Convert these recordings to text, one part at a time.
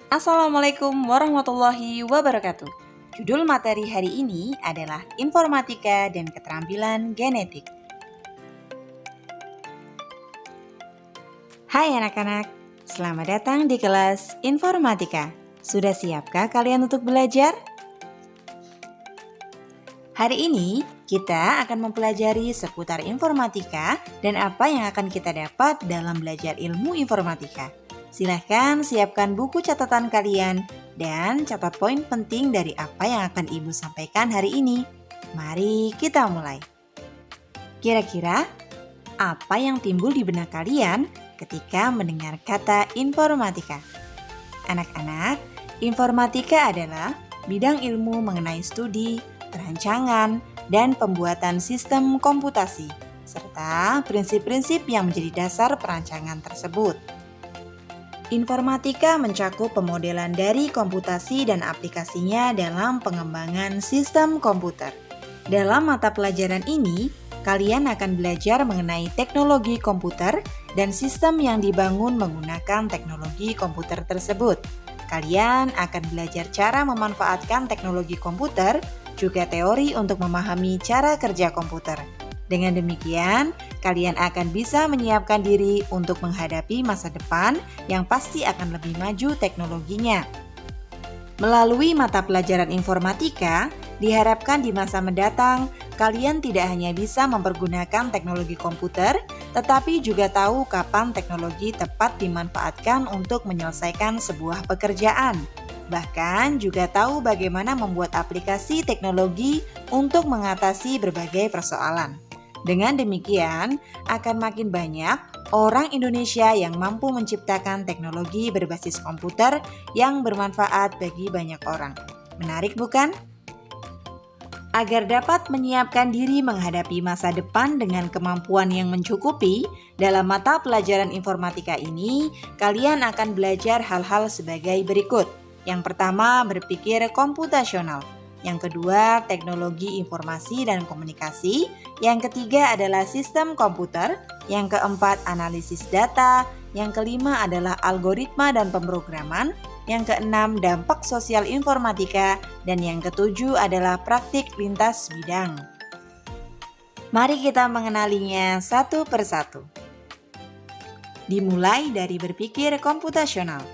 Assalamualaikum warahmatullahi wabarakatuh. Judul materi hari ini adalah Informatika dan Keterampilan Genetik. Hai anak-anak, selamat datang di kelas Informatika. Sudah siapkah kalian untuk belajar? Hari ini kita akan mempelajari seputar informatika dan apa yang akan kita dapat dalam belajar ilmu informatika. Silahkan siapkan buku catatan kalian dan catat poin penting dari apa yang akan Ibu sampaikan hari ini. Mari kita mulai. Kira-kira apa yang timbul di benak kalian ketika mendengar kata informatika? Anak-anak, informatika adalah bidang ilmu mengenai studi, perancangan, dan pembuatan sistem komputasi, serta prinsip-prinsip yang menjadi dasar perancangan tersebut. Informatika mencakup pemodelan dari komputasi dan aplikasinya dalam pengembangan sistem komputer. Dalam mata pelajaran ini, kalian akan belajar mengenai teknologi komputer dan sistem yang dibangun menggunakan teknologi komputer tersebut. Kalian akan belajar cara memanfaatkan teknologi komputer, juga teori untuk memahami cara kerja komputer. Dengan demikian, kalian akan bisa menyiapkan diri untuk menghadapi masa depan yang pasti akan lebih maju teknologinya. Melalui mata pelajaran informatika, diharapkan di masa mendatang, kalian tidak hanya bisa mempergunakan teknologi komputer, tetapi juga tahu kapan teknologi tepat dimanfaatkan untuk menyelesaikan sebuah pekerjaan. Bahkan juga tahu bagaimana membuat aplikasi teknologi untuk mengatasi berbagai persoalan. Dengan demikian, akan makin banyak orang Indonesia yang mampu menciptakan teknologi berbasis komputer yang bermanfaat bagi banyak orang. Menarik bukan? Agar dapat menyiapkan diri menghadapi masa depan dengan kemampuan yang mencukupi, dalam mata pelajaran informatika ini, kalian akan belajar hal-hal sebagai berikut. Yang pertama, berpikir komputasional. Yang kedua, teknologi informasi dan komunikasi. Yang ketiga adalah sistem komputer. Yang keempat, analisis data. Yang kelima adalah algoritma dan pemrograman. Yang keenam, dampak sosial informatika. Dan yang ketujuh adalah praktik lintas bidang. Mari kita mengenalinya satu persatu. Dimulai dari berpikir komputasional.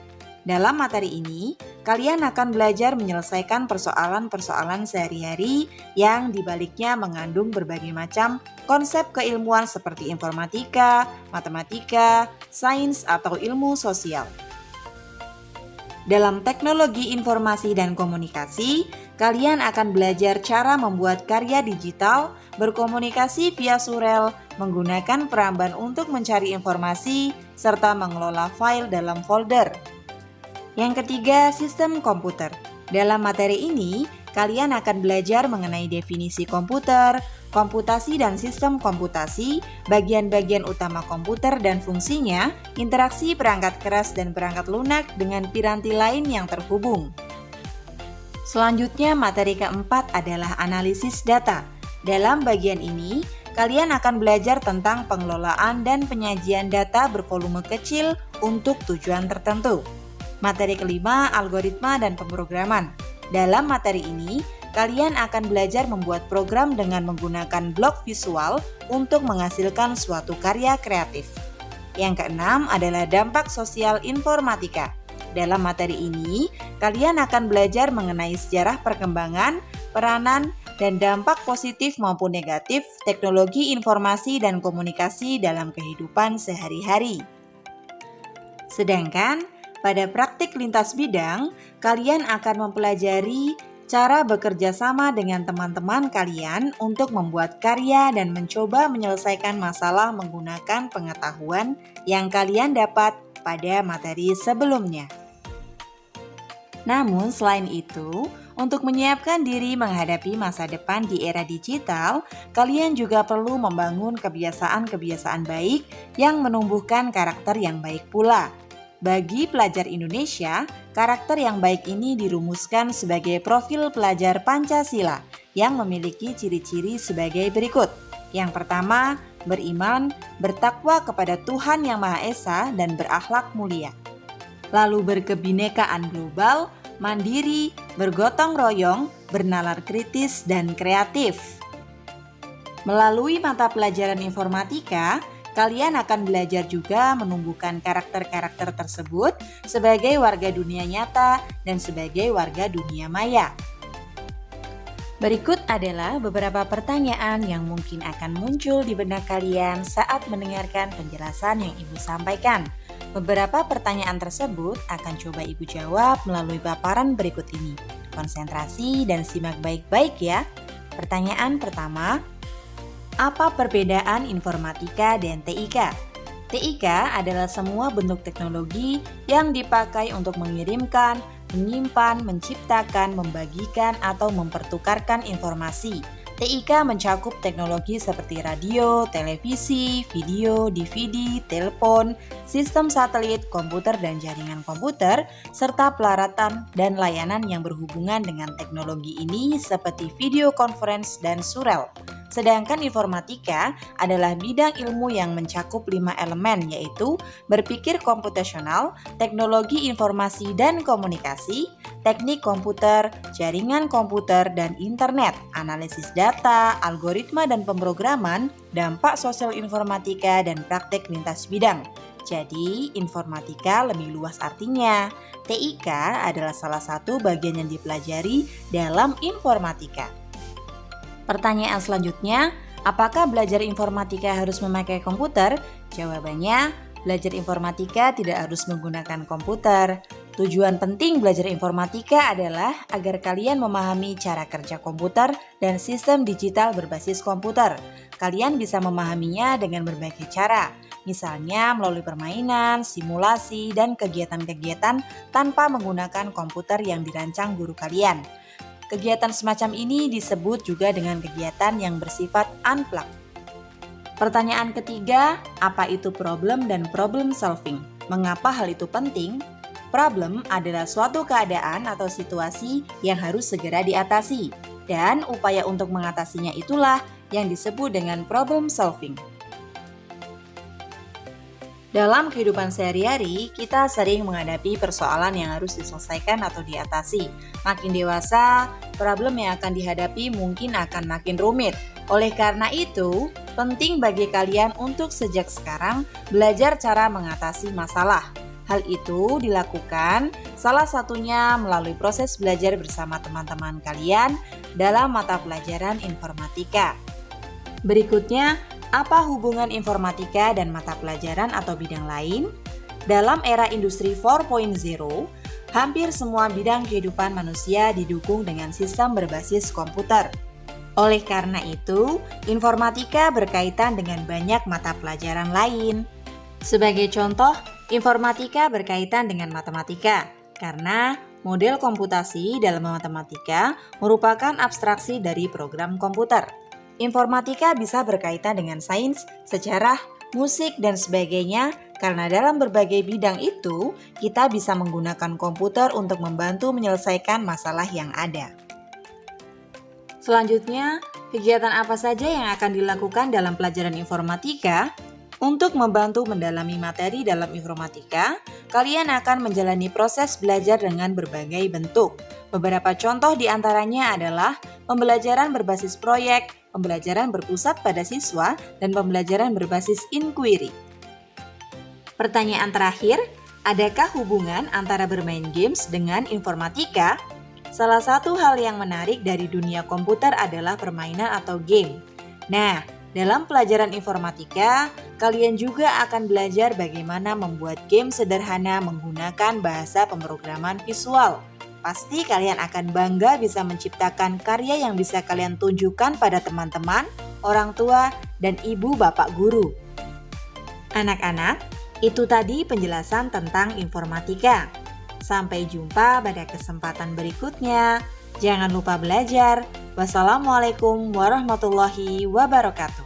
Dalam materi ini, kalian akan belajar menyelesaikan persoalan-persoalan sehari-hari yang dibaliknya mengandung berbagai macam konsep keilmuan seperti informatika, matematika, sains, atau ilmu sosial. Dalam teknologi informasi dan komunikasi, kalian akan belajar cara membuat karya digital, berkomunikasi via surel, menggunakan peramban untuk mencari informasi, serta mengelola file dalam folder. Yang ketiga, sistem komputer. Dalam materi ini, kalian akan belajar mengenai definisi komputer, komputasi dan sistem komputasi, bagian-bagian utama komputer dan fungsinya, interaksi perangkat keras dan perangkat lunak dengan piranti lain yang terhubung. Selanjutnya, materi keempat adalah analisis data. Dalam bagian ini, kalian akan belajar tentang pengelolaan dan penyajian data bervolume kecil untuk tujuan tertentu. Materi kelima, algoritma dan pemrograman. Dalam materi ini, kalian akan belajar membuat program dengan menggunakan blok visual untuk menghasilkan suatu karya kreatif. Yang keenam adalah dampak sosial informatika. Dalam materi ini, kalian akan belajar mengenai sejarah perkembangan, peranan, dan dampak positif maupun negatif teknologi informasi dan komunikasi dalam kehidupan sehari-hari. Sedangkan, pada praktik lintas bidang, kalian akan mempelajari cara bekerja sama dengan teman-teman kalian untuk membuat karya dan mencoba menyelesaikan masalah menggunakan pengetahuan yang kalian dapat pada materi sebelumnya. Namun selain itu, untuk menyiapkan diri menghadapi masa depan di era digital, kalian juga perlu membangun kebiasaan-kebiasaan baik yang menumbuhkan karakter yang baik pula. Bagi pelajar Indonesia, karakter yang baik ini dirumuskan sebagai profil pelajar Pancasila yang memiliki ciri-ciri sebagai berikut. Yang pertama, beriman, bertakwa kepada Tuhan Yang Maha Esa dan berakhlak mulia. lalu berkebinekaan global, mandiri, bergotong royong, bernalar kritis, dan kreatif. Melalui mata pelajaran informatika, kalian akan belajar juga menumbuhkan karakter-karakter tersebut sebagai warga dunia nyata dan sebagai warga dunia maya. Berikut adalah beberapa pertanyaan yang mungkin akan muncul di benak kalian saat mendengarkan penjelasan yang Ibu sampaikan. Beberapa pertanyaan tersebut akan coba Ibu jawab melalui paparan berikut ini. Konsentrasi dan simak baik-baik ya. Pertanyaan pertama, apa perbedaan informatika dan TIK? TIK adalah semua bentuk teknologi yang dipakai untuk mengirimkan, menyimpan, menciptakan, membagikan, atau mempertukarkan informasi. TIK mencakup teknologi seperti radio, televisi, video, DVD, telepon, sistem satelit, komputer dan jaringan komputer, serta pelaratan dan layanan yang berhubungan dengan teknologi ini seperti video conference dan surel. Sedangkan informatika adalah bidang ilmu yang mencakup 5 elemen yaitu berpikir komputasional, teknologi informasi dan komunikasi, teknik komputer, jaringan komputer dan internet, analisis data, algoritma dan pemrograman, dampak sosial informatika dan praktek lintas bidang. Jadi, informatika lebih luas artinya. TIK adalah salah satu bagian yang dipelajari dalam informatika. Pertanyaan selanjutnya, apakah belajar informatika harus memakai komputer? Jawabannya, belajar informatika tidak harus menggunakan komputer. Tujuan penting belajar informatika adalah agar kalian memahami cara kerja komputer dan sistem digital berbasis komputer. Kalian bisa memahaminya dengan berbagai cara, misalnya melalui permainan, simulasi, dan kegiatan-kegiatan tanpa menggunakan komputer yang dirancang guru kalian. Kegiatan semacam ini disebut juga dengan kegiatan yang bersifat unplugged. Pertanyaan ketiga, apa itu problem dan problem solving? Mengapa hal itu penting? Problem adalah suatu keadaan atau situasi yang harus segera diatasi, dan upaya untuk mengatasinya itulah yang disebut dengan problem solving. Dalam kehidupan sehari-hari, kita sering menghadapi persoalan yang harus diselesaikan atau diatasi. Makin dewasa, problem yang akan dihadapi mungkin akan makin rumit. Oleh karena itu, penting bagi kalian untuk sejak sekarang belajar cara mengatasi masalah. Hal itu dilakukan salah satunya melalui proses belajar bersama teman-teman kalian dalam mata pelajaran informatika. Berikutnya, apa hubungan informatika dan mata pelajaran atau bidang lain? Dalam era industri 4.0, hampir semua bidang kehidupan manusia didukung dengan sistem berbasis komputer. Oleh karena itu, informatika berkaitan dengan banyak mata pelajaran lain. Sebagai contoh, informatika berkaitan dengan matematika, karena model komputasi dalam matematika merupakan abstraksi dari program komputer. Informatika bisa berkaitan dengan sains, sejarah, musik, dan sebagainya karena dalam berbagai bidang itu kita bisa menggunakan komputer untuk membantu menyelesaikan masalah yang ada. Selanjutnya, kegiatan apa saja yang akan dilakukan dalam pelajaran informatika? Untuk membantu mendalami materi dalam informatika, kalian akan menjalani proses belajar dengan berbagai bentuk. Beberapa contoh diantaranya adalah pembelajaran berbasis proyek, pembelajaran berpusat pada siswa, dan pembelajaran berbasis inquiry. Pertanyaan terakhir, adakah hubungan antara bermain games dengan informatika? Salah satu hal yang menarik dari dunia komputer adalah permainan atau game. Nah, dalam pelajaran informatika, kalian juga akan belajar bagaimana membuat game sederhana menggunakan bahasa pemrograman visual. Pasti kalian akan bangga bisa menciptakan karya yang bisa kalian tunjukkan pada teman-teman, orang tua, dan ibu bapak guru. Anak-anak, itu tadi penjelasan tentang informatika. Sampai jumpa pada kesempatan berikutnya. Jangan lupa belajar. Wassalamualaikum warahmatullahi wabarakatuh.